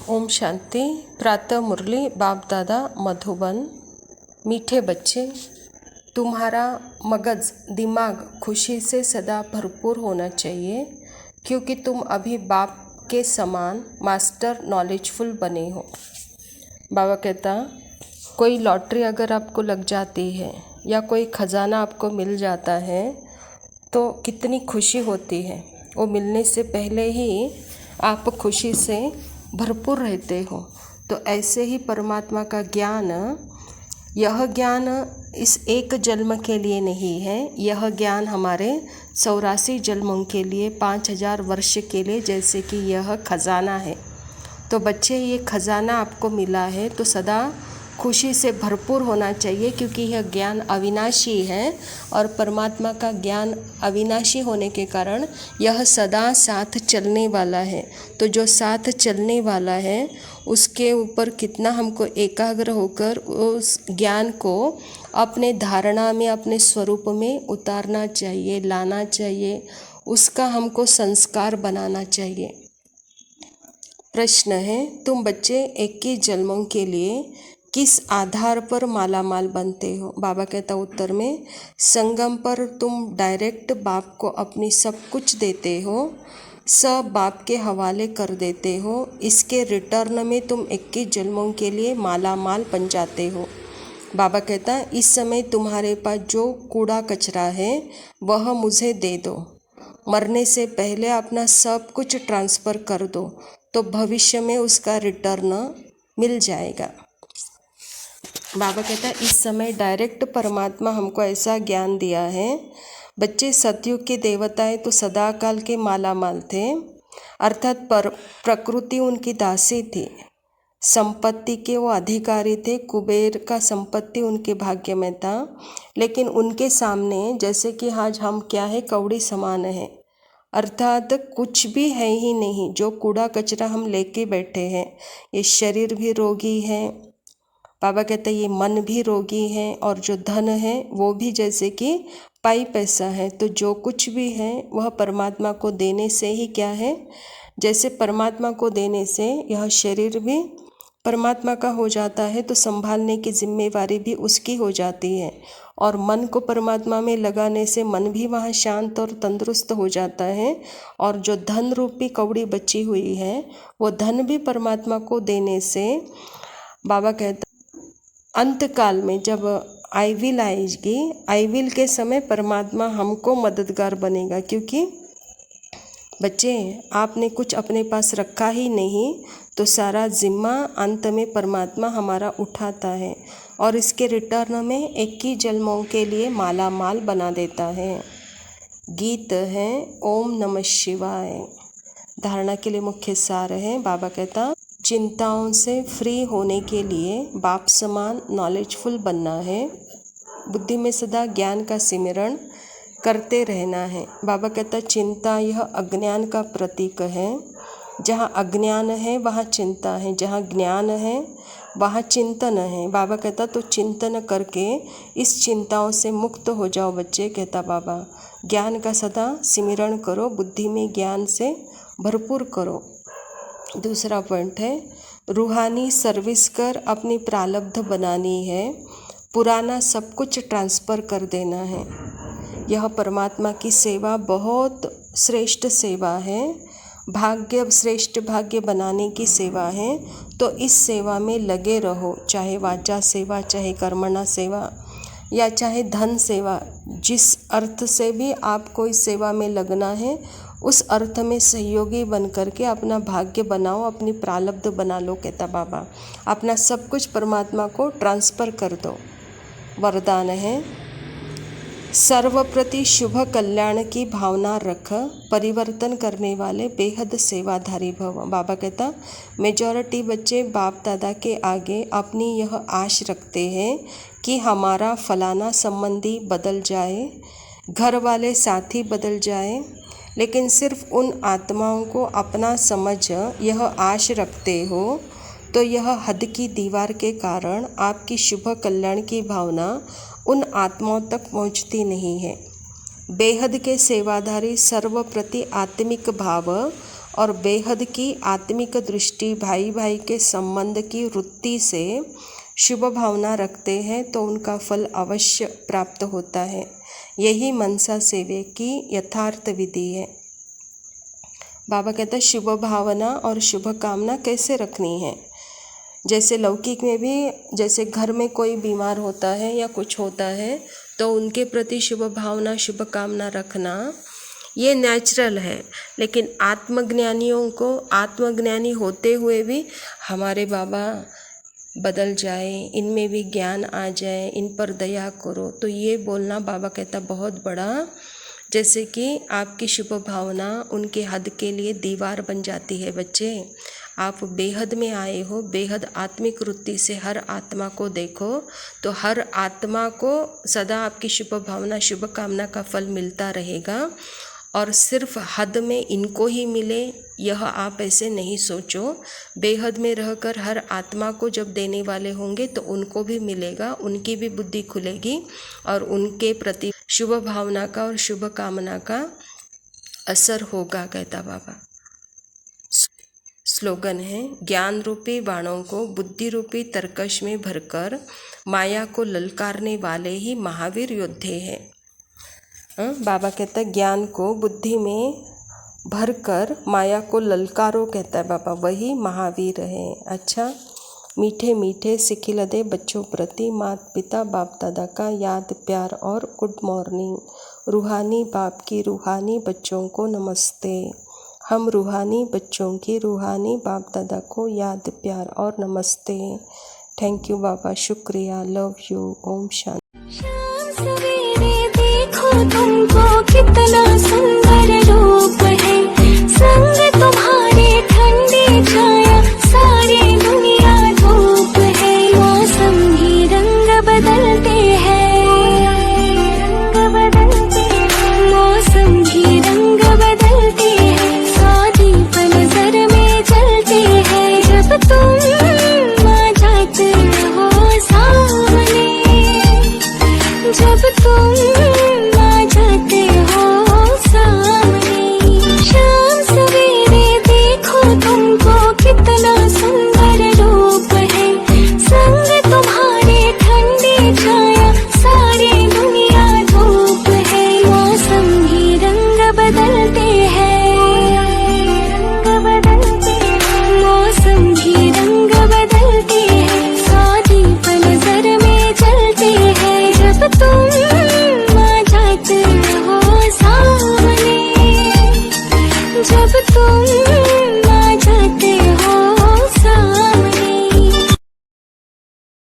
ओम शांति। प्रातः मुरली बाप दादा मधुबन। मीठे बच्चे, तुम्हारा मगज दिमाग खुशी से सदा भरपूर होना चाहिए, क्योंकि तुम अभी बाप के समान मास्टर नॉलेजफुल बने हो। बाबा कहता, कोई लॉटरी अगर आपको लग जाती है या कोई खजाना आपको मिल जाता है तो कितनी खुशी होती है। वो मिलने से पहले ही आप खुशी से भरपूर रहते हो। तो ऐसे ही परमात्मा का ज्ञान, यह ज्ञान इस एक जन्म के लिए नहीं है, यह ज्ञान हमारे 84 जन्मों के लिए, 5000 वर्ष के लिए, जैसे कि यह खजाना है। तो बच्चे, ये खजाना आपको मिला है तो सदा खुशी से भरपूर होना चाहिए, क्योंकि यह ज्ञान अविनाशी है और परमात्मा का ज्ञान अविनाशी होने के कारण यह सदा साथ चलने वाला है। तो जो साथ चलने वाला है उसके ऊपर कितना हमको एकाग्र होकर उस ज्ञान को अपने धारणा में, अपने स्वरूप में उतारना चाहिए, लाना चाहिए, उसका हमको संस्कार बनाना चाहिए। प्रश्न है, तुम बच्चे 21 जन्मों के लिए किस आधार पर माला माल बनते हो? बाबा कहता उत्तर में, संगम पर तुम डायरेक्ट बाप को अपनी सब कुछ देते हो, सब बाप के हवाले कर देते हो। इसके रिटर्न में तुम 21 जन्मों के लिए माला माल बन जाते हो। बाबा कहता, इस समय तुम्हारे पास जो कूड़ा कचरा है वह मुझे दे दो। मरने से पहले अपना सब कुछ ट्रांसफ़र कर दो, तो भविष्य में उसका रिटर्न मिल जाएगा। बाबा कहता है, इस समय डायरेक्ट परमात्मा हमको ऐसा ज्ञान दिया है। बच्चे, सतयुग के देवताएं तो सदा काल के माला माल थे, अर्थात प्रकृति उनकी दासी थी, संपत्ति के वो अधिकारी थे, कुबेर का संपत्ति उनके भाग्य में था। लेकिन उनके सामने जैसे कि आज हम क्या है, कौड़ी समान है, अर्थात कुछ भी है ही नहीं। जो कूड़ा कचरा हम लेके बैठे हैं, ये शरीर भी रोगी है, बाबा कहते हैं ये मन भी रोगी है, और जो धन है वो भी जैसे कि पाई पैसा है। तो जो कुछ भी है वह परमात्मा को देने से ही क्या है, जैसे परमात्मा को देने से यह शरीर भी परमात्मा का हो जाता है, तो संभालने की जिम्मेवारी भी उसकी हो जाती है। और मन को परमात्मा में लगाने से मन भी वहाँ शांत और तंदुरुस्त हो जाता है। और जो धन रूपी कौड़ी बची हुई है वो धन भी परमात्मा को देने से, बाबा कहता अंत काल में जब आई विल आएगी, आई विल के समय परमात्मा हमको मददगार बनेगा। क्योंकि बच्चे, आपने कुछ अपने पास रखा ही नहीं, तो सारा जिम्मा अंत में परमात्मा हमारा उठाता है और इसके रिटर्न में 21 जन्मों के लिए माला माल बना देता है। गीत है ओम नमः शिवाय। धारणा के लिए मुख्य सार है, बाबा कहता, चिंताओं से फ्री होने के लिए बाप समान नॉलेजफुल बनना है, बुद्धि में सदा ज्ञान का सिमरण करते रहना है। बाबा कहता, चिंता यह अज्ञान का प्रतीक है। जहाँ अज्ञान है वहाँ चिंता है, जहाँ ज्ञान है वहाँ चिंतन है। बाबा कहता, तो चिंतन करके इस चिंताओं से मुक्त हो जाओ बच्चे। कहता बाबा, ज्ञान का सदा सिमरण करो, बुद्धि में ज्ञान से भरपूर करो। दूसरा पॉइंट है, रूहानी सर्विस कर अपनी प्रारब्ध बनानी है, पुराना सब कुछ ट्रांसफ़र कर देना है। यह परमात्मा की सेवा बहुत श्रेष्ठ सेवा है, भाग्य श्रेष्ठ भाग्य बनाने की सेवा है। तो इस सेवा में लगे रहो, चाहे वाचा सेवा, चाहे कर्मणा सेवा, या चाहे धन सेवा। जिस अर्थ से भी आपको इस सेवा में लगना है, उस अर्थ में सहयोगी बन करके अपना भाग्य बनाओ, अपनी प्रारब्ध बना लो। कहता बाबा, अपना सब कुछ परमात्मा को ट्रांसफ़र कर दो। वरदान है, सर्वप्रति शुभ कल्याण की भावना रख, परिवर्तन करने वाले बेहद सेवाधारी भव। बाबा कहता, मेजॉरिटी बच्चे बाप दादा के आगे अपनी यह आश रखते हैं कि हमारा फलाना संबंधी बदल जाए, घर वाले साथी बदल जाए, लेकिन सिर्फ उन आत्माओं को अपना समझ यह आश रखते हो, तो यह हद की दीवार के कारण आपकी शुभ कल्याण की भावना उन आत्माओं तक पहुंचती नहीं है। बेहद के सेवाधारी सर्व प्रति आत्मिक भाव और बेहद की आत्मिक दृष्टि, भाई भाई के संबंध की वृत्ति से शुभ भावना रखते हैं तो उनका फल अवश्य प्राप्त होता है। यही मनसा सेवे की यथार्थ विधि है। बाबा कहते हैं शुभ भावना और शुभ कामना कैसे रखनी है। जैसे लौकिक में भी, जैसे घर में कोई बीमार होता है या कुछ होता है तो उनके प्रति शुभ भावना शुभ कामना रखना ये नेचुरल है। लेकिन आत्मज्ञानियों को, आत्मज्ञानी होते हुए भी हमारे बाबा बदल जाए, इनमें भी ज्ञान आ जाए, इन पर दया करो, तो ये बोलना बाबा कहता बहुत बड़ा, जैसे कि आपकी शुभ भावना उनके हद के लिए दीवार बन जाती है। बच्चे, आप बेहद में आए हो, बेहद आत्मिक वृत्ति से हर आत्मा को देखो, तो हर आत्मा को सदा आपकी शुभ भावना शुभ कामना का फल मिलता रहेगा। और सिर्फ हद में इनको ही मिले यह आप ऐसे नहीं सोचो। बेहद में रहकर हर आत्मा को जब देने वाले होंगे तो उनको भी मिलेगा, उनकी भी बुद्धि खुलेगी और उनके प्रति शुभ भावना का और शुभ कामना का असर होगा, कहता बाबा। स्लोगन है, ज्ञान रूपी बाणों को बुद्धि रूपी तरकश में भरकर माया को ललकारने वाले ही महावीर योद्धे हैं। बाबा कहता है ज्ञान को बुद्धि में भरकर माया को ललकारो, कहता है बाबा, वही महावीर है। अच्छा, मीठे मीठे सिखिलदे बच्चों प्रति माता पिता बाप दादा का याद प्यार और गुड मॉर्निंग। रूहानी बाप की रूहानी बच्चों को नमस्ते। हम रूहानी बच्चों की रूहानी बाप दादा को याद प्यार और नमस्ते। थैंक यू बाबा, शुक्रिया, लव यू, ओम शांति। तुमको कितना सुंदर रूप